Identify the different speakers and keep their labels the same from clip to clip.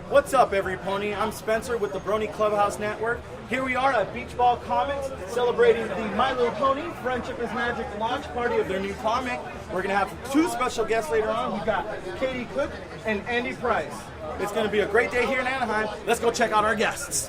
Speaker 1: What's up, every pony? I'm Spencer with the Brony Clubhouse Network. Here we are at Beach Ball Comics, celebrating the My Little Pony Friendship is Magic launch party of their new comic. We're going to have two special guests later on. We've got Katie Cook and Andy Price. It's going to be a great day here in Anaheim. Let's go check out our guests.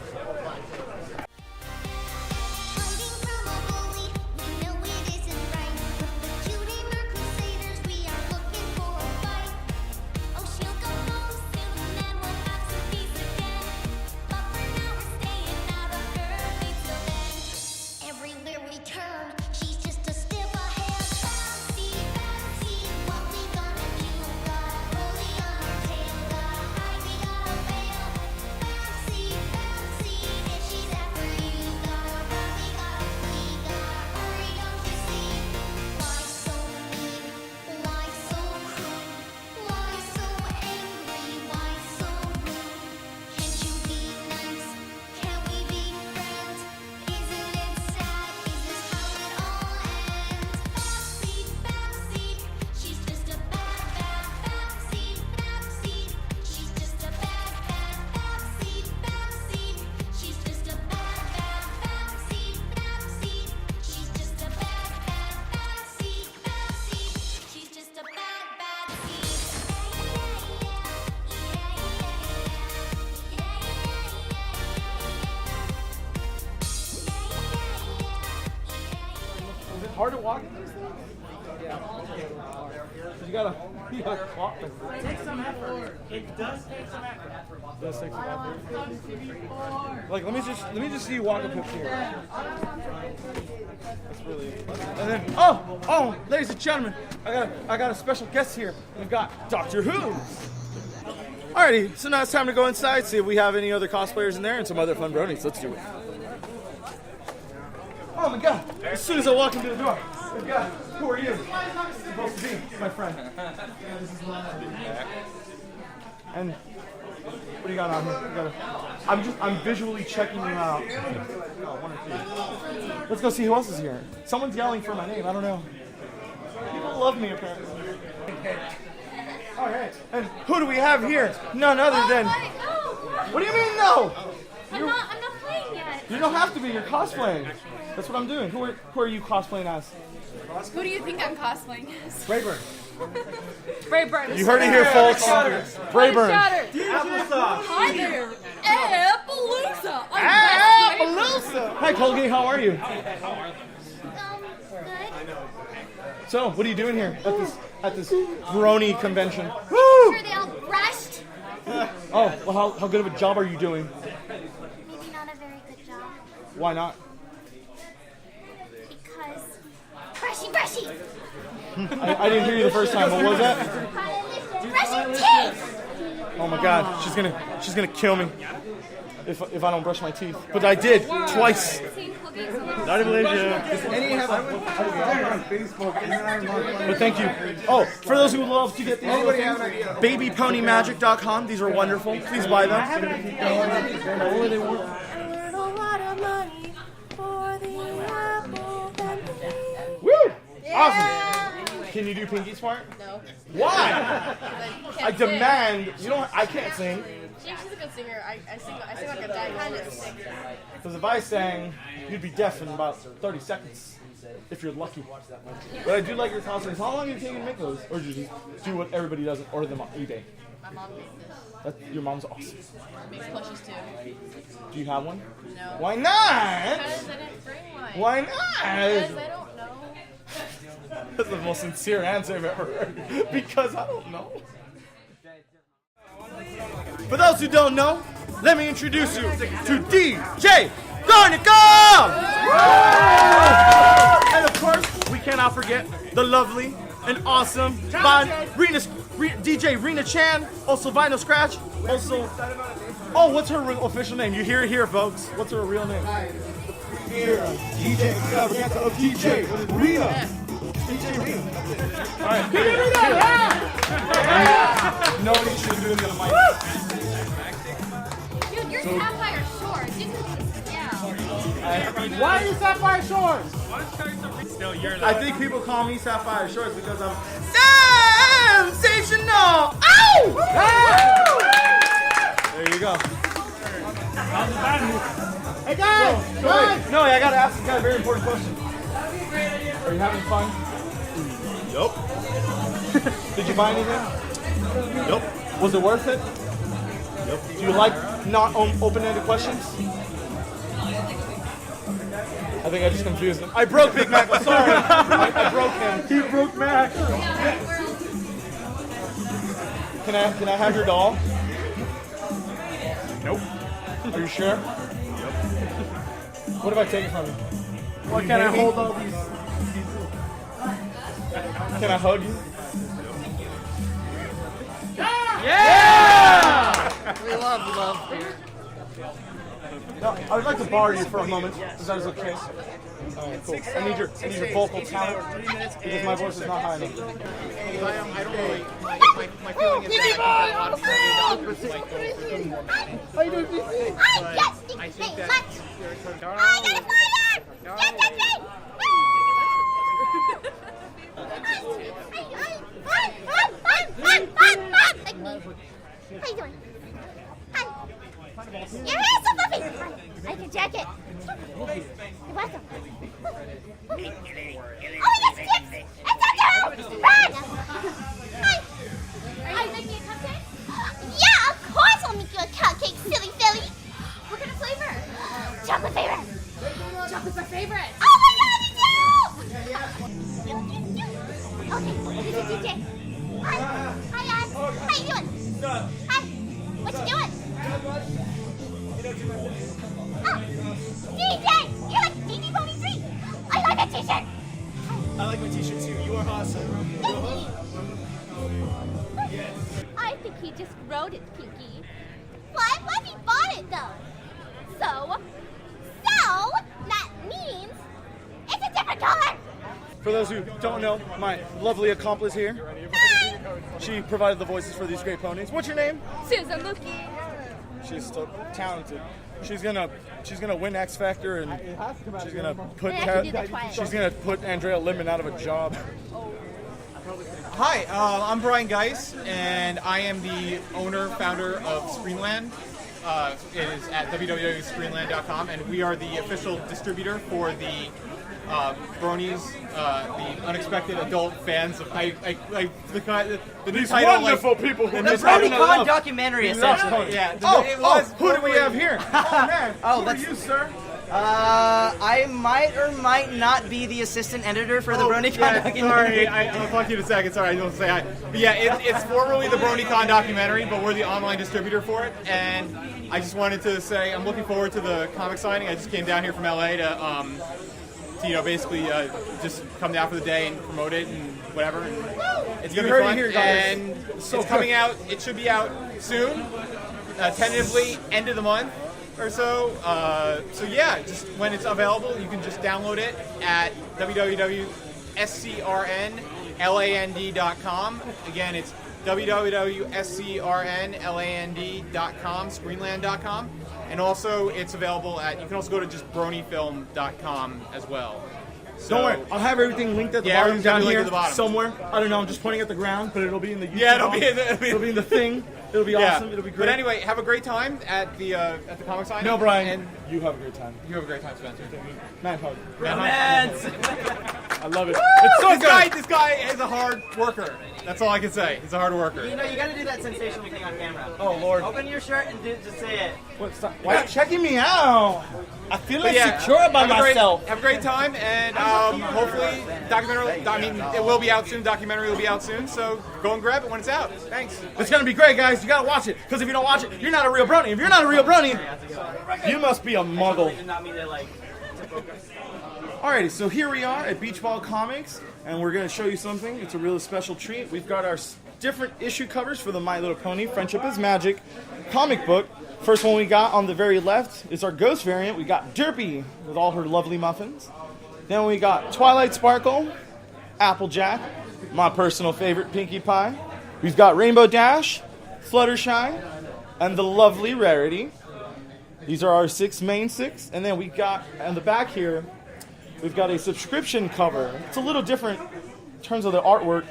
Speaker 1: Hard to walk in these things? Yeah. You gotta walk them.
Speaker 2: It takes some effort. It does take some effort.
Speaker 1: It does take some effort. Like, let me just see you walk up here. That's really. And then, oh, ladies and gentlemen, I got a special guest here. We've got Doctor Who. Alrighty, so now it's time to go inside, see if we have any other cosplayers in there and some other fun bronies. Let's do it. Oh my God! As soon as I walk into the door, we've got, who are you? Supposed to be my friend. And what do you got on here? I'm visually checking you out. Oh, one or two. Let's go see who else is here. Someone's yelling for my name. I don't know. People love me apparently. All right. And who do we have here? None other than. What do you mean no?
Speaker 3: I'm not playing yet.
Speaker 1: You don't have to be. You're cosplaying. That's what I'm doing. Who are you cosplaying as?
Speaker 3: Who do you think I'm cosplaying as?
Speaker 1: Brayburn.
Speaker 3: Brayburn.
Speaker 1: You heard it here, folks. Brayburn.
Speaker 3: Applesauce. Hi there. Appaloosa.
Speaker 1: Appaloosa. Hi, Colgate. How are you?
Speaker 3: Good.
Speaker 1: So, what are you doing here at this Brony convention? Woo!
Speaker 3: Sure they all brushed.
Speaker 1: Oh, well, how good of a job are you doing?
Speaker 3: Maybe not a very good job.
Speaker 1: Why not?
Speaker 3: Brushy, brushy.
Speaker 1: I didn't hear you the first time. What was that?
Speaker 3: Brushing teeth.
Speaker 1: Oh my God, she's gonna kill me if I don't brush my teeth. But I did twice. Not even But thank you. Oh, for those who love to get these babyponymagic.com. These are wonderful. Please buy them. Woo! Awesome. Can you do Pinky's part?
Speaker 4: No.
Speaker 1: Why? I demand. You don't. I can't sing.
Speaker 4: She's a good singer. I sing like a guy kind of sing.
Speaker 1: Because if I sang, you'd be deaf in about 30 seconds. If you're lucky. But I do like your costumes. How long did it take you to make those? Or did you just do what everybody does and order them on eBay?
Speaker 4: My mom makes this.
Speaker 1: Your mom's awesome.
Speaker 4: Makes plushies too.
Speaker 1: Do you have one?
Speaker 4: No.
Speaker 1: Why not?
Speaker 4: Because I didn't bring one.
Speaker 1: Why not?
Speaker 4: Because I don't know.
Speaker 1: That's the most sincere answer I've ever heard. Because I don't know. For those who don't know, let me introduce you to DJ Brony Clubhouse! And of course, we cannot forget the lovely and awesome DJ Rena Chan, also Vinyl Scratch, also, oh, what's her official name? You hear it here, folks. What's her real name? Here, DJ Extravaganza of DJ Rena. DJ Rena. All right. Nobody should be doing the mic.
Speaker 3: Dude, you're Sapphire Shores. Yeah.
Speaker 2: Why are you Sapphire Shores?
Speaker 1: I think people call me Sapphire Shores because I'm sensational. Ow! There you go.
Speaker 2: Hey guys! Guys!
Speaker 1: No, I gotta ask this guy a very important question. Are you having fun?
Speaker 5: Yup.
Speaker 1: Did you buy anything?
Speaker 5: Yup.
Speaker 1: Was it worth it?
Speaker 5: Yup.
Speaker 1: Do you like not open-ended questions? I think I just confused him. I broke Big Mac. I'm sorry. I broke him. He broke Mac. Can I have your doll?
Speaker 5: Nope.
Speaker 1: Are you sure? What if I take it from you?
Speaker 2: Why can't I hold all these?
Speaker 1: Can I hug you?
Speaker 2: Yeah!
Speaker 4: We love.
Speaker 1: No, I would like to borrow you for a moment. Is that okay? Alright, cool. I need your vocal talent because my voice is not high enough.
Speaker 6: I don't really. My feeling is that I think a lot of
Speaker 3: I think that
Speaker 6: you're sort of
Speaker 3: I got a fire! Like me. How you doing? Hi. Your hair's so fluffy. I like your jacket. You're welcome. Oh, yes, chips. It's a dough. Run. Hi. Are you making a cupcake? Yeah, of course I'll make you a cupcake, silly Philly. What kind of flavor? Chocolate flavor. Chocolate's my favorite. Oh my God, me too. Okay, this is DJ. Hi. Hi, Ann. How you doing? Hi. What you doing? Oh, DJ! You like DJ Pony 3? I like that t-shirt.
Speaker 6: I like my t-shirt too. You are awesome.
Speaker 3: Thank you. I think he just wrote it, Pinky. What? What if he bought it, though? So that means it's a different color.
Speaker 1: For those who don't know, my lovely accomplice here, she provided the voices for these great ponies. What's your name?
Speaker 3: Susan Mookie.
Speaker 1: She's so talented. She's gonna win X Factor and she's gonna put
Speaker 3: Maybe I can do the Twilight.
Speaker 1: she's gonna put Andrea Lemon out of a job.
Speaker 6: Hi, I'm Brian Geis, and I am the owner, founder of Screenland. It is at www.screenland.com, and we are the official distributor for the Bronies, the unexpected adult fans of the new
Speaker 1: These
Speaker 6: title,
Speaker 1: wonderful people who
Speaker 6: the
Speaker 1: miss
Speaker 6: Brony
Speaker 1: out.
Speaker 7: BronyCon documentary, essentially.
Speaker 6: Yeah.
Speaker 1: Oh,
Speaker 6: it was
Speaker 1: who do we have here? Oh man,
Speaker 7: Oh,
Speaker 1: who are
Speaker 7: that's-
Speaker 1: you, sir?
Speaker 7: I might or might not be the assistant editor for the BronyCon documentary.
Speaker 6: Sorry, I'll talk to you in a second. Sorry, I don't say hi. But yeah, it's formerly the BronyCon documentary, but we're the online distributor for it. And I just wanted to say I'm looking forward to the comic signing. I just came down here from LA to basically just come down for the day and promote it and whatever. And it's gonna
Speaker 1: You
Speaker 6: be
Speaker 1: heard it
Speaker 6: fun.
Speaker 1: here, guys.
Speaker 6: And
Speaker 1: So
Speaker 6: it's coming out. It should be out soon, tentatively end of the month or so. So yeah, just when it's available, you can just download it at www.scrnland.com. Again, it's www.scrnland.com, screenland.com. And also, it's available at, you can also go to just bronyfilm.com as well. So,
Speaker 1: Don't worry, I'll have everything linked at the
Speaker 6: Yeah,
Speaker 1: bottom
Speaker 6: everything's gonna
Speaker 1: down
Speaker 6: be linked
Speaker 1: here
Speaker 6: at the bottom.
Speaker 1: somewhere. I don't know, I'm just pointing at the ground, but it'll be in the YouTube.
Speaker 6: Yeah, it'll
Speaker 1: box.
Speaker 6: be in the-
Speaker 1: it'll be in the thing. It'll be
Speaker 6: yeah.
Speaker 1: awesome. It'll be great.
Speaker 6: But anyway, have a great time at the comic signing.
Speaker 1: no, Brian,
Speaker 6: And
Speaker 1: you have a great time.
Speaker 6: you have a great time, Spencer.
Speaker 1: Man hug.
Speaker 7: Romance!
Speaker 1: I love it. It's so good.
Speaker 6: This guy is a hard worker. That's all I can say. He's a hard worker.
Speaker 7: You know, you gotta do that sensational thing on camera.
Speaker 1: Oh Lord.
Speaker 7: Open your shirt and just say it.
Speaker 1: Why are you checking me out? I feel
Speaker 6: But yeah,
Speaker 1: insecure about
Speaker 6: have a great-
Speaker 1: myself.
Speaker 6: Have a great time, and hopefully, it will be out soon. Documentary will be out soon, so go and grab it when it's out. Thanks.
Speaker 1: It's gonna be great, guys. You gotta watch it, because if you don't watch it, you're not a real brony. If you're not a real brony, you must be a muggle. Alrighty, so here we are at Beach Ball Comics, and we're gonna show you something. It's a really special treat. We've got our different issue covers for the My Little Pony Friendship is Magic comic book. First one we got on the very left is our Ghost variant. We got Derpy with all her lovely muffins. Then we got Twilight Sparkle, Applejack, my personal favorite, Pinkie Pie. We've got Rainbow Dash, Fluttershy, and the lovely Rarity. These are our main six. And then we got, on the back here, we've got a subscription cover. It's a little different in terms of the artwork.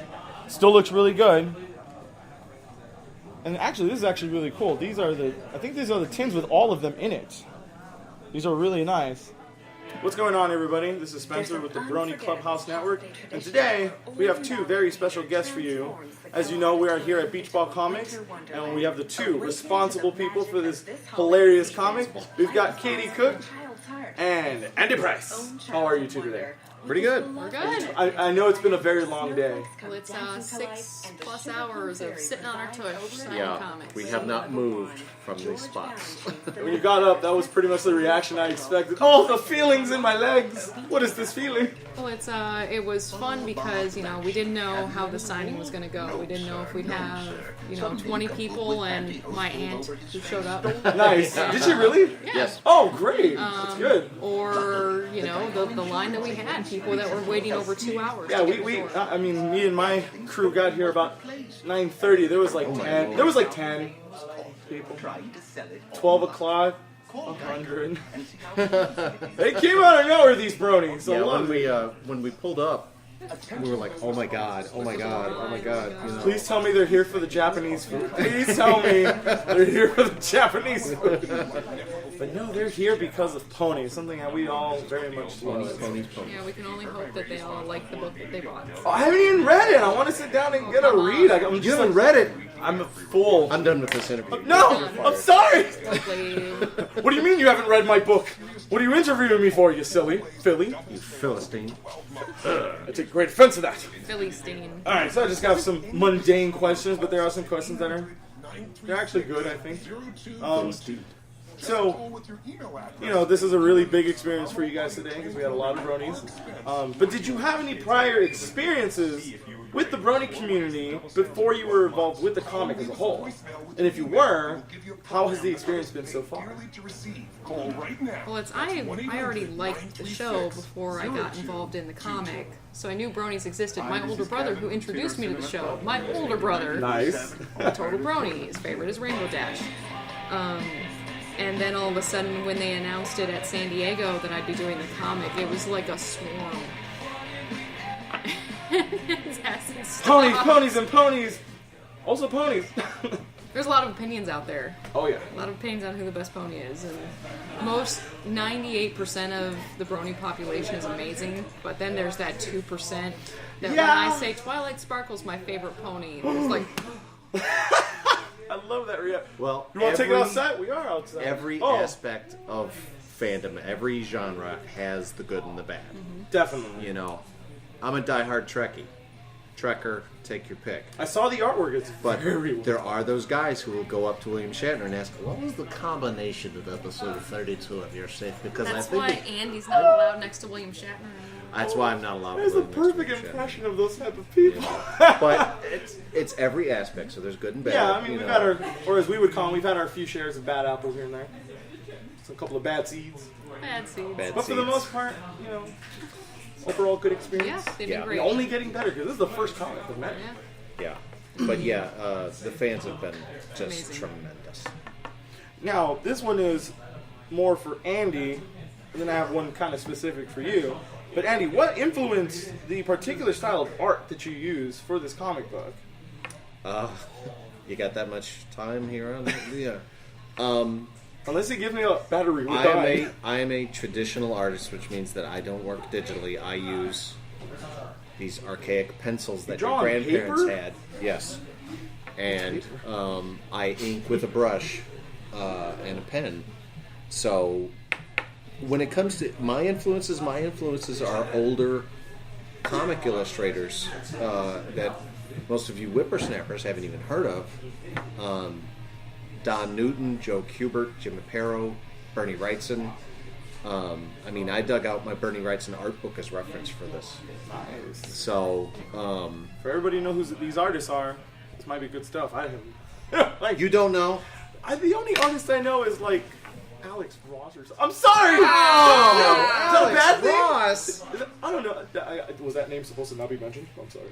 Speaker 1: Still looks really good. And actually, this is actually really cool. I think these are the tins with all of them in it. These are really nice. What's going on, everybody? This is Spencer with the Brony Clubhouse Network, and today we have two very special guests for you. As you know, we are here at Beach Ball Comics, and we have the two responsible people for this hilarious comic. We've got Katie Cook and Andy Price. How are you two today?
Speaker 5: Pretty good.
Speaker 4: We're good.
Speaker 1: I know it's been a very long day.
Speaker 4: Well, it's 6+ hours of sitting on our tush signing
Speaker 5: Yeah,
Speaker 4: comics.
Speaker 5: we have not moved from these spots.
Speaker 1: When you got up, that was pretty much the reaction I expected. Oh, the feelings in my legs. What is this feeling?
Speaker 4: Well, it was fun because, we didn't know how the signing was going to go. We didn't know if we'd have, 20 people and my aunt who showed up.
Speaker 1: Nice. Did she really?
Speaker 4: Yeah.
Speaker 5: Yes.
Speaker 1: Oh, great. That's good.
Speaker 4: Or, the line that we had, people that were waiting over 2 hours.
Speaker 1: Yeah,
Speaker 4: to get
Speaker 1: we
Speaker 4: before.
Speaker 1: I mean, me and my crew got here about 9:30. There was like 10. There was like 10 people. 12 o'clock. 100. They came out of nowhere, these bronies. So
Speaker 5: Yeah, when we pulled up, we were like, oh my god, oh my god, oh my god.
Speaker 1: Please tell me they're here for the Japanese food. Please tell me they're here for the Japanese food. But no, they're here because of Pony, something that we all very much love.
Speaker 5: Ponies.
Speaker 4: Yeah, we can only hope that they all like the book that they bought.
Speaker 1: Oh, I haven't even read it. I want to sit down and get a read. I'm just like,
Speaker 5: read it.
Speaker 1: I'm a fool.
Speaker 5: I'm done with this interview.
Speaker 1: No, I'm sorry.
Speaker 4: Hopefully,
Speaker 1: What do you mean you haven't read my book? What are you interviewing me for, you silly Philly?
Speaker 5: You Philistine.
Speaker 1: I take great offense to that.
Speaker 4: Philistine.
Speaker 1: All right, so I just got some mundane questions, but there are some questions that they're actually good, I think. So, this is a really big experience for you guys today because we had a lot of bronies. But did you have any prior experiences with the brony community before you were involved with the comic as a whole? And if you were, how has the experience been so far?
Speaker 4: Well, I already liked the show before I got involved in the comic, so I knew bronies existed. My older brother, who introduced me to the show, my older brother,
Speaker 1: Nice.
Speaker 4: a total brony. His favorite is Rainbow Dash. And then all of a sudden, when they announced it at San Diego that I'd be doing the comic, it was like a swarm.
Speaker 1: Ponies, and ponies. Also ponies.
Speaker 4: There's a lot of opinions out there.
Speaker 1: Oh, yeah.
Speaker 4: A lot of opinions on who the best pony is. And 98% of the brony population is amazing, but then there's that 2% that when I say Twilight Sparkle's my favorite pony, it's like...
Speaker 1: I love that reaction.
Speaker 5: Well,
Speaker 1: You want to take it outside? We are outside.
Speaker 5: Every aspect of fandom, every genre has the good and the bad.
Speaker 1: Definitely.
Speaker 5: I'm a diehard Trekkie. Trekker, take your pick.
Speaker 1: I saw the artwork. It's
Speaker 5: But
Speaker 1: very well.
Speaker 5: there are those guys who will go up to William Shatner and ask, what was the combination of episode 32 of your safe? Because
Speaker 4: That's
Speaker 5: I think
Speaker 4: why Andy's not allowed next to William Shatner.
Speaker 5: that's why I'm not allowed
Speaker 1: That's
Speaker 5: to
Speaker 1: the
Speaker 5: live next to
Speaker 1: perfect
Speaker 5: William Shatner.
Speaker 1: impression of those type of people.
Speaker 5: But it's every aspect, so there's good and bad.
Speaker 1: Yeah, I mean, we've had our, or as we would call them, we've had our few shares of bad apples here and there. Just a couple of bad seeds.
Speaker 4: Bad seeds.
Speaker 5: Bad
Speaker 1: But for the
Speaker 5: seeds.
Speaker 1: most part, overall good experience.
Speaker 4: Yeah, they've
Speaker 5: Yeah.
Speaker 4: been great.
Speaker 1: Only getting better because this is the first comic I've met.
Speaker 4: Yeah.
Speaker 5: Yeah. But yeah, the fans have been just
Speaker 4: Amazing.
Speaker 5: tremendous.
Speaker 1: Now, this one is more for Andy, and then I have one kind of specific for you. But Andy, what influenced the particular style of art that you use for this comic book?
Speaker 5: You got that much time here on yeah.
Speaker 1: Unless you give me a battery, we'll die.
Speaker 5: I am a traditional artist, which means that I don't work digitally. I use these archaic pencils that
Speaker 1: draw
Speaker 5: your
Speaker 1: on
Speaker 5: grandparents
Speaker 1: paper?
Speaker 5: had. Yes. And I ink with a brush and a pen. So when it comes to my influences are older comic illustrators that most of you whippersnappers haven't even heard of. Don Newton, Joe Kubert, Jim Aparo, Bernie Wrightson. I dug out my Bernie Wrightson art book as reference for this.
Speaker 1: Nice.
Speaker 5: So,
Speaker 1: For everybody to know who these artists are, this might be good stuff. I have. Like,
Speaker 5: you don't know?
Speaker 1: the only artist I know is like Alex Ross or something. I'm sorry!
Speaker 5: Oh,
Speaker 1: Is that a bad thing?
Speaker 5: Ross!
Speaker 1: Is that- I don't know. Was that name supposed to not be mentioned? I'm sorry.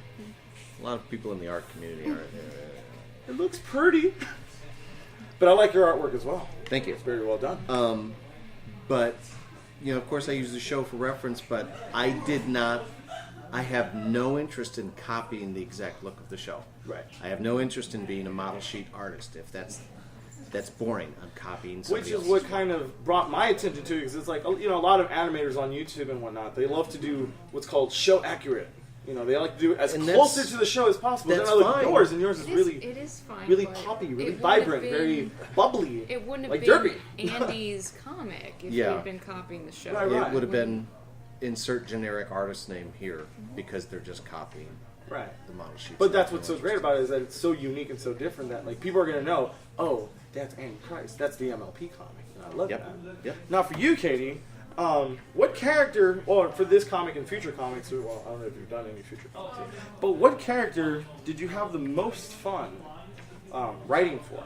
Speaker 5: A lot of people in the art community are.
Speaker 1: It looks pretty. But I like your artwork as well.
Speaker 5: Thank you.
Speaker 1: It's very well done.
Speaker 5: But, of course I use the show for reference, but I did not I have no interest in copying the exact look of the show.
Speaker 1: Right.
Speaker 5: I have no interest in being a model sheet artist. If that's boring, I'm copying somebody
Speaker 1: Which is
Speaker 5: else's
Speaker 1: what
Speaker 5: show.
Speaker 1: kind of brought my attention to it, because it's like, you know, a lot of animators on YouTube and whatnot, they love to do what's called show accurate. You know, they like to do it as
Speaker 5: And
Speaker 1: closer
Speaker 5: that's-
Speaker 1: to the show as possible. Then
Speaker 5: that's
Speaker 1: I look at
Speaker 5: fine.
Speaker 1: yours, and yours is really,
Speaker 4: It is fine.
Speaker 1: really
Speaker 4: but
Speaker 1: poppy, really
Speaker 4: it wouldn't
Speaker 1: vibrant,
Speaker 4: have
Speaker 1: very
Speaker 4: been-
Speaker 1: bubbly.
Speaker 4: It wouldn't have
Speaker 1: like
Speaker 4: been
Speaker 1: Derby.
Speaker 4: Andy's comic if
Speaker 5: Yeah.
Speaker 4: we'd been copying the show.
Speaker 1: Right,
Speaker 5: It would have been insert generic artist name here because they're just copying
Speaker 1: Right.
Speaker 5: the model sheets.
Speaker 1: But that's what's so great about it, is that it's so unique and so different that like people are gonna know, oh, that's Andy Price, that's the MLP comic, and I love
Speaker 5: Yep.
Speaker 1: that.
Speaker 5: Yep.
Speaker 1: Now for you, Katie, what character, or for this comic and future comics, well, I don't know if you've done any future comics, but what character did you have the most fun writing for?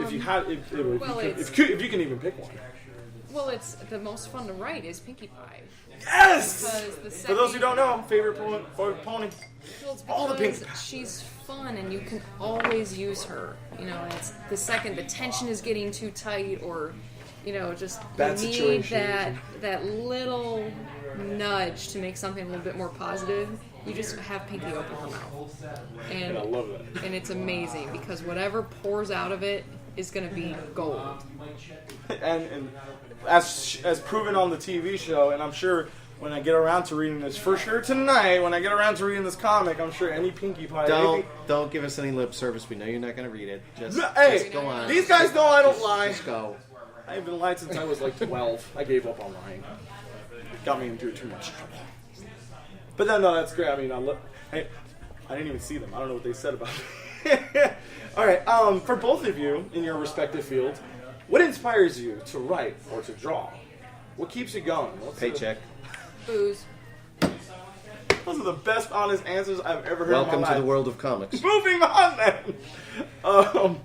Speaker 1: If you had, if you can even pick one.
Speaker 4: Well, it's the most fun to write is Pinkie Pie.
Speaker 1: Yes.
Speaker 4: Because the
Speaker 1: For those who don't know, favorite pony.
Speaker 4: Well, it's
Speaker 1: all the
Speaker 4: because
Speaker 1: Pinkie Pie.
Speaker 4: she's fun and you can always use her. You know, and it's the second the tension is getting too tight, or you know, just
Speaker 1: Bad
Speaker 4: you need
Speaker 1: situation.
Speaker 4: that little nudge to make something a little bit more positive. You just have Pinkie open her mouth, and
Speaker 1: I love that.
Speaker 4: and it's amazing because whatever pours out of it is going to be gold.
Speaker 1: And as proven on the TV show, and I'm sure when I get around to reading this, for sure tonight, when I get around to reading this comic, I'm sure any Pinkie Pie.
Speaker 5: Don't give us any lip service. We know you're not going to read it. Just go on.
Speaker 1: These guys know I don't lie.
Speaker 5: Just go.
Speaker 1: I've been lying since I was like 12. I gave up on lying. Got me into too much trouble. But no, that's great. I mean, I didn't even see them. I don't know what they said about it. All right. For both of you in your respective fields, what inspires you to write or to draw? What keeps you going? What's
Speaker 5: Paycheck.
Speaker 4: Booze.
Speaker 1: Those are the best, honest answers I've ever heard.
Speaker 5: Welcome
Speaker 1: in my
Speaker 5: to the
Speaker 1: life.
Speaker 5: world of comics.
Speaker 1: Moving on then.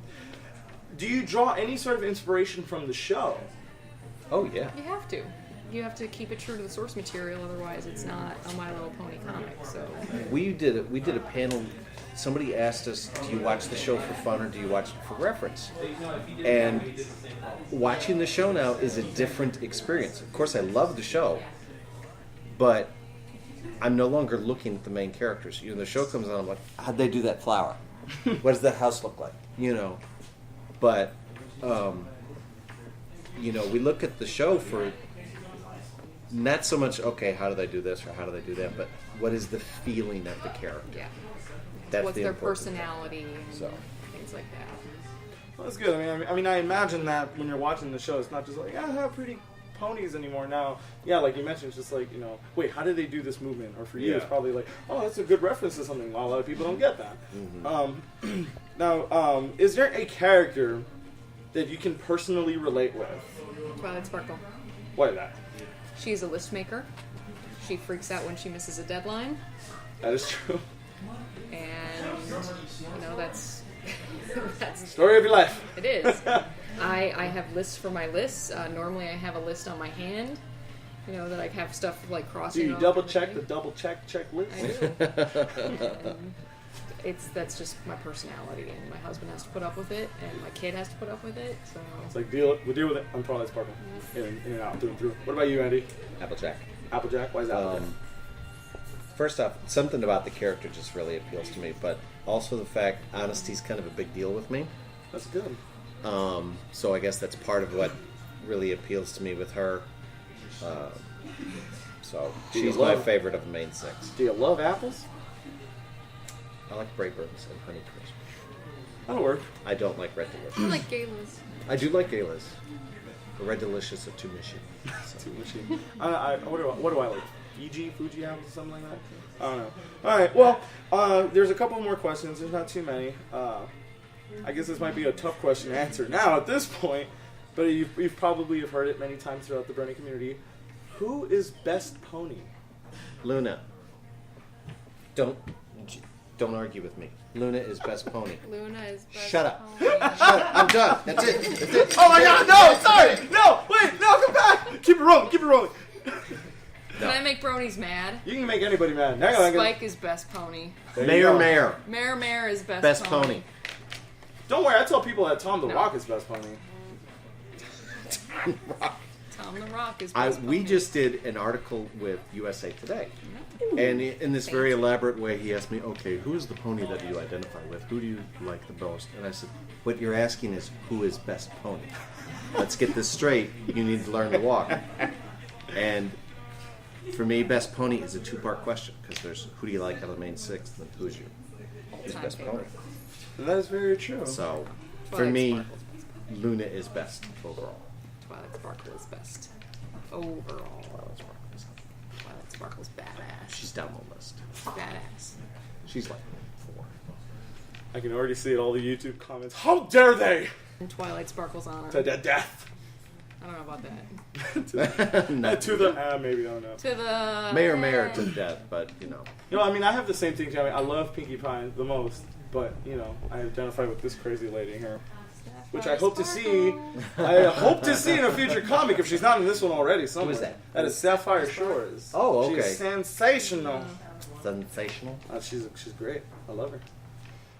Speaker 1: Do you draw any sort of inspiration from the show?
Speaker 5: Oh yeah.
Speaker 4: You have to. You have to keep it true to the source material, otherwise it's not a My Little Pony comic. So
Speaker 5: We did a panel. Somebody asked us, "Do you watch the show for fun or do you watch it for reference?" And watching the show now is a different experience. Of course, I love the show, but I'm no longer looking at the main characters. You know, the show comes on, I'm like, "How'd they do that flower? What does that house look like?" You know, but you know, we look at the show for not so much, okay, how do they do this or how do they do that, but what is the feeling of the character?
Speaker 4: yeah,
Speaker 5: That's
Speaker 4: what's
Speaker 5: the
Speaker 4: their
Speaker 5: important thing.
Speaker 4: personality and
Speaker 5: So.
Speaker 4: things like that.
Speaker 1: Well, that's good. I mean, I imagine that when you're watching the show, it's not just like, I have pretty ponies anymore now. Yeah, like you mentioned, it's just like, you know, wait, how did they do this movement? Or for you, it's probably like, oh, that's a good reference to something. A lot of people don't get that.
Speaker 5: Mm-hmm.
Speaker 1: Now, is there a character that you can personally relate with?
Speaker 4: Twilight Sparkle.
Speaker 1: Why that?
Speaker 4: She's a list maker. She freaks out when she misses a deadline,
Speaker 1: That is true.
Speaker 4: and you know that's
Speaker 1: Story of your life.
Speaker 4: it is. I have lists for my lists. Normally, I have a list on my hand. You know that I have stuff like
Speaker 1: Do
Speaker 4: crossing.
Speaker 1: you
Speaker 4: off
Speaker 1: double
Speaker 4: and
Speaker 1: check the
Speaker 4: everything.
Speaker 1: double checklist?
Speaker 4: I do. That's just my personality, and my husband has to put up with it, and my kid has to put up with it. So
Speaker 1: It's like, we'll deal with it. I'm Twilight Sparkle. In and out, through and through. What about you, Andy?
Speaker 5: Applejack.
Speaker 1: Applejack? Why is Applejack?
Speaker 5: First off, something about the character just really appeals to me, but also the fact honesty's kind of a big deal with me.
Speaker 1: That's good.
Speaker 5: So I guess that's part of what really appeals to me with her. So
Speaker 1: Do you
Speaker 5: she's my
Speaker 1: love-
Speaker 5: favorite of the main six.
Speaker 1: Do you love apples?
Speaker 5: I like Braybirds and Honey Crisp.
Speaker 1: That'll work.
Speaker 5: I don't like Red
Speaker 4: I
Speaker 5: Delicious.
Speaker 4: like galas.
Speaker 5: I do like Galas. The Red Delicious are too mushy.
Speaker 1: Too mushy. What do I like? Fuji apples or something like that? I don't know. Alright, well, there's a couple more questions. There's not too many. I guess this might be a tough question to answer now at this point, but you've probably have heard it many times throughout the Brony community. Who is best pony?
Speaker 5: Luna. Don't argue with me. Luna is best pony.
Speaker 4: Luna is best.
Speaker 5: Shut up.
Speaker 4: pony.
Speaker 5: Shut up. I'm done. That's it. That's it.
Speaker 1: Oh my god, no! Sorry! No! Wait! No, come back! Keep it rolling, keep it rolling!
Speaker 4: Can I make Bronies mad?
Speaker 1: You can make anybody mad. Hang on,
Speaker 4: Spike is best pony.
Speaker 5: Mayor.
Speaker 4: Mare is best,
Speaker 5: Best pony.
Speaker 1: Don't worry, I tell people that Tom the Rock is best pony.
Speaker 4: Tom the Rock is best pony.
Speaker 5: We just did an article with USA Today And in this very elaborate way, he asked me, okay, who is the pony that you identify with? Who do you like the most? And I said, what you're asking is, who is best pony? Let's get this straight. You need to learn to walk. And for me, best pony is a two-part question, because there's who do you like out of the main six, and then who's best pony.
Speaker 2: That is very true.
Speaker 5: So, for
Speaker 4: Twilight
Speaker 5: me,
Speaker 4: Sparkle's best.
Speaker 5: Luna is best overall.
Speaker 4: Twilight Sparkle is best. Overall. Twilight Sparkle's badass.
Speaker 5: She's down the list.
Speaker 4: Badass.
Speaker 5: She's like 4.
Speaker 2: I can already see it, all the YouTube comments. How dare they?
Speaker 4: And Twilight Sparkle's honor.
Speaker 2: To death.
Speaker 4: I don't know about that.
Speaker 2: To the, maybe, I don't know.
Speaker 4: To the...
Speaker 5: Mayor to death, but, you know.
Speaker 2: You know, I mean, I have the same thing, Jamie. I love Pinkie Pie the most, but, you know, I identify with this crazy lady here. Which I hope to see. I hope to see in a future comic if she's not in this one already somewhere.
Speaker 5: Who is that?
Speaker 2: That is Sapphire Shores.
Speaker 5: Oh, okay.
Speaker 2: She's sensational.
Speaker 5: Sensational.
Speaker 2: She's great. I love her.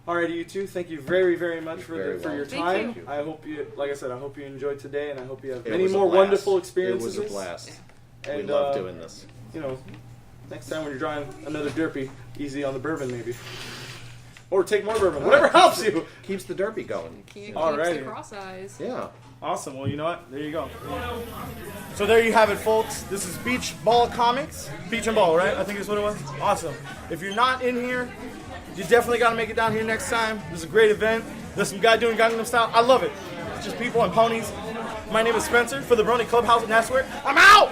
Speaker 2: Alrighty, you two. Thank you very, very much for your
Speaker 4: Thank
Speaker 2: time.
Speaker 4: you.
Speaker 2: I hope you, like I said, I hope you enjoyed today, and I hope you have
Speaker 5: It
Speaker 2: many
Speaker 5: was a
Speaker 2: more
Speaker 5: blast.
Speaker 2: wonderful experiences.
Speaker 5: It was a blast.
Speaker 2: And,
Speaker 5: We love doing this.
Speaker 2: You know, next time when you're drawing another derpy, easy on the bourbon maybe. Or take more bourbon. Whatever helps you.
Speaker 5: Keeps the derpy going.
Speaker 4: Keeps
Speaker 2: Alrighty.
Speaker 4: the cross eyes.
Speaker 5: Yeah.
Speaker 1: Awesome. Well, you know what? There you go. So there you have it, folks. This is Beach Ball Comics. Beach and Ball, right? I think that's what it was. Awesome. If you're not in here, you definitely got to make it down here next time. This is a great event. There's some guy doing Gangnam Style. I love it. It's just people and ponies. My name is Spencer for the Brony Clubhouse Network. I'm out!